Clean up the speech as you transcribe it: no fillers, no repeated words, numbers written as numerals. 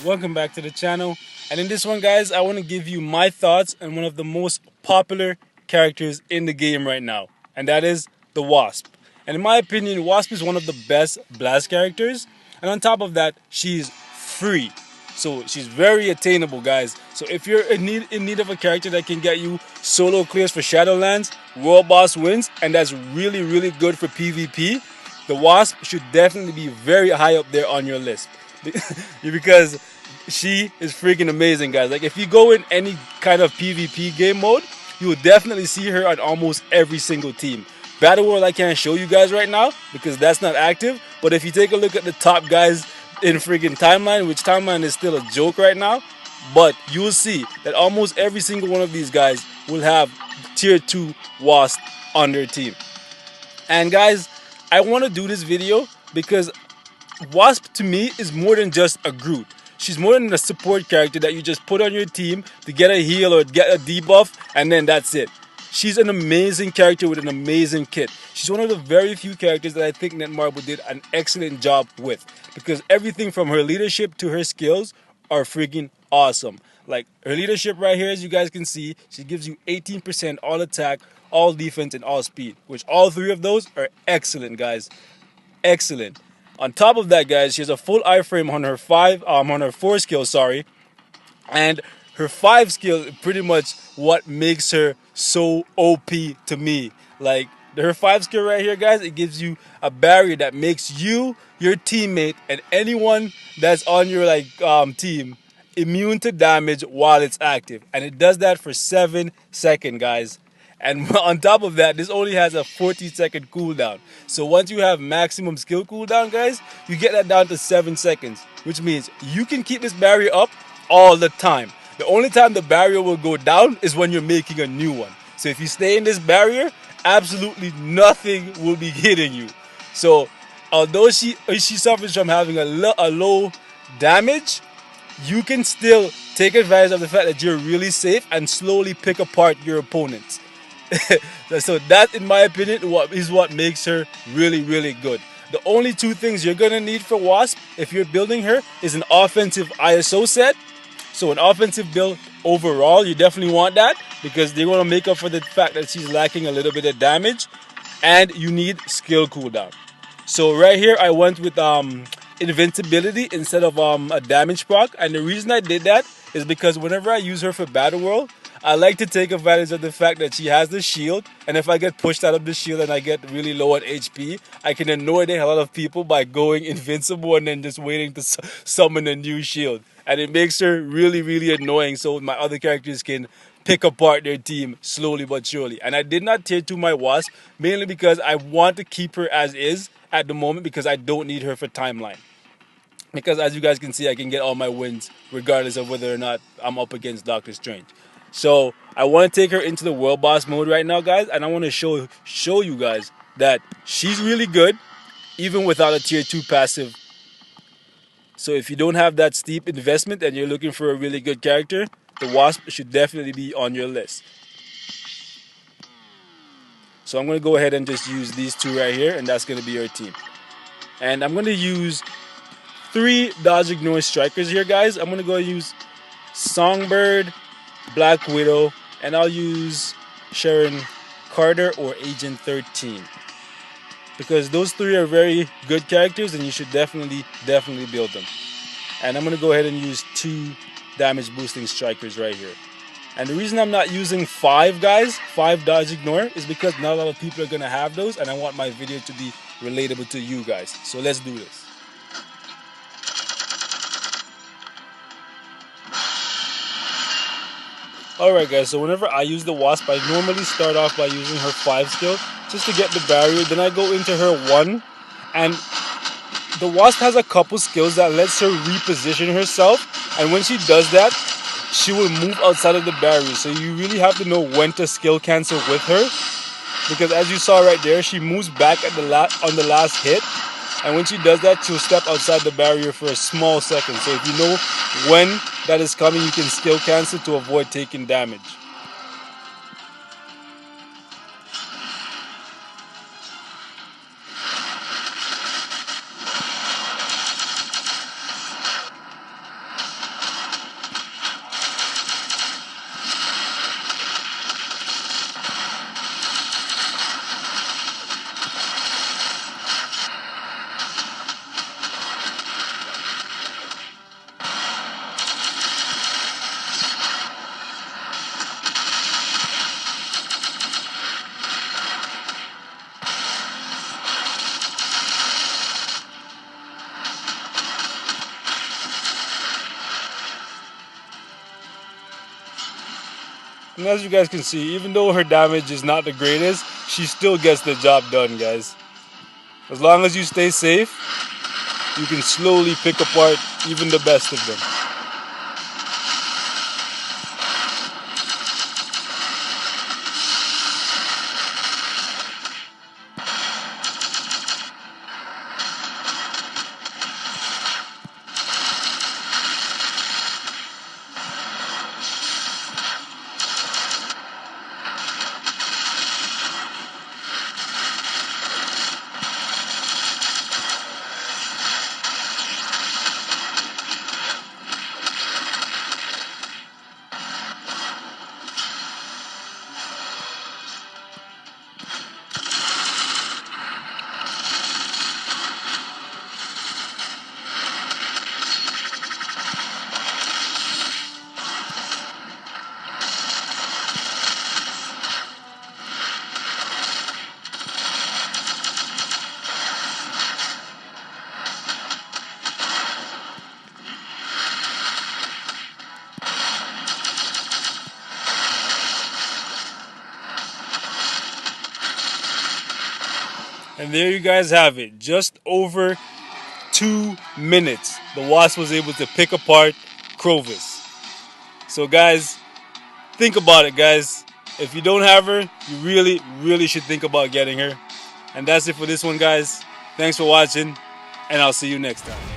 welcome back to the channel. And in this one, guys, I want to give you my thoughts on one of the most popular characters in the game right now, and that is the Wasp. And in my opinion, Wasp is one of the best blast characters, and on top of that, she's free. So she's very attainable, guys. So if you're in need of a character that can get you solo clears for Shadowlands, World Boss wins, and that's really good for PvP, the Wasp should definitely be very high up there on your list. Because she is freaking amazing, guys. Like, if you go in any kind of PvP game mode, you will definitely see her on almost every single team. Battle World I can't show you guys right now because that's not active, but if you take a look at the top guys in freaking Timeline, which Timeline is still a joke right now, but you will see that almost every single one of these guys will have tier 2 Wasp on their team. And guys, I want to do this video because Wasp to me is more than just a Groot. She's more than a support character that you just put on your team to get a heal or get a debuff, and then that's it. She's an amazing character with an amazing kit. She's one of the very few characters that I think Netmarble did an excellent job with, because everything from her leadership to her skills are freaking awesome. Like, her leadership right here, as you guys can see, she gives you 18% all attack, all defense, and all speed, which all three of those are excellent, guys. Excellent. On top of that, guys, she has a full iframe on her on her 4 skill, sorry, and her 5 skill is pretty much what makes her so OP to me. Like, her 5 skill right here, guys, it gives you a barrier that makes you, your teammate, and anyone that's on your team immune to damage while it's active, and it does that for 7 seconds, guys. And on top of that, this only has a 40-second cooldown. So once you have maximum skill cooldown, guys, you get that down to 7 seconds, which means you can keep this barrier up all the time. The only time the barrier will go down is when you're making a new one. So if you stay in this barrier, absolutely nothing will be hitting you. So although she suffers from having a low damage, you can still take advantage of the fact that you're really safe and slowly pick apart your opponents. So that, in my opinion, is what makes her really good. The only 2 things you're gonna need for Wasp if you're building her is an offensive ISO set. So an offensive build overall, you definitely want that, because they're gonna make up for the fact that she's lacking a little bit of damage, and you need skill cooldown. So right here I went with invincibility instead of a damage proc, and the reason I did that is because whenever I use her for Battle World, I like to take advantage of the fact that she has the shield, and if I get pushed out of the shield and I get really low at HP, I can annoy the hell out of people by going invincible and then just waiting to summon a new shield. And it makes her really annoying, so my other characters can pick apart their team slowly but surely. And I did not tier 2 my Wasp, mainly because I want to keep her as is at the moment, because I don't need her for Timeline. Because as you guys can see, I can get all my wins regardless of whether or not I'm up against Doctor Strange. So I want to take her into the World Boss mode right now, guys, and I want to show you guys that she's really good even without a tier 2 passive. So if you don't have that steep investment and you're looking for a really good character, the Wasp should definitely be on your list. So I'm going to go ahead and just use these 2 right here, and that's going to be your team. And I'm going to use 3 dodge ignore strikers here, guys. I'm going to go use Songbird, Black Widow, and I'll use Sharon Carter or Agent 13, because those 3 are very good characters and you should definitely build them. And I'm going to go ahead and use 2 damage boosting strikers right here. And the reason I'm not using 5 dodge ignore, is because not a lot of people are going to have those, and I want my video to be relatable to you guys. So let's do this. Alright guys, so whenever I use the Wasp, I normally start off by using her 5 skill just to get the barrier. Then I go into her 1, and the Wasp has a couple skills that lets her reposition herself, and when she does that, she will move outside of the barrier. So you really have to know when to skill cancel with her, because as you saw right there, she moves back at on the last hit, and when she does that, she'll step outside the barrier for a small second. So if you know when that is coming, you can skill cancel to avoid taking damage. And as you guys can see, even though her damage is not the greatest, she still gets the job done, guys. As long as you stay safe, you can slowly pick apart even the best of them. And there you guys have it. Just over 2 minutes, the Wasp was able to pick apart Corvus. So guys, think about it, guys. If you don't have her, you really should think about getting her. And that's it for this one, guys. Thanks for watching, and I'll see you next time.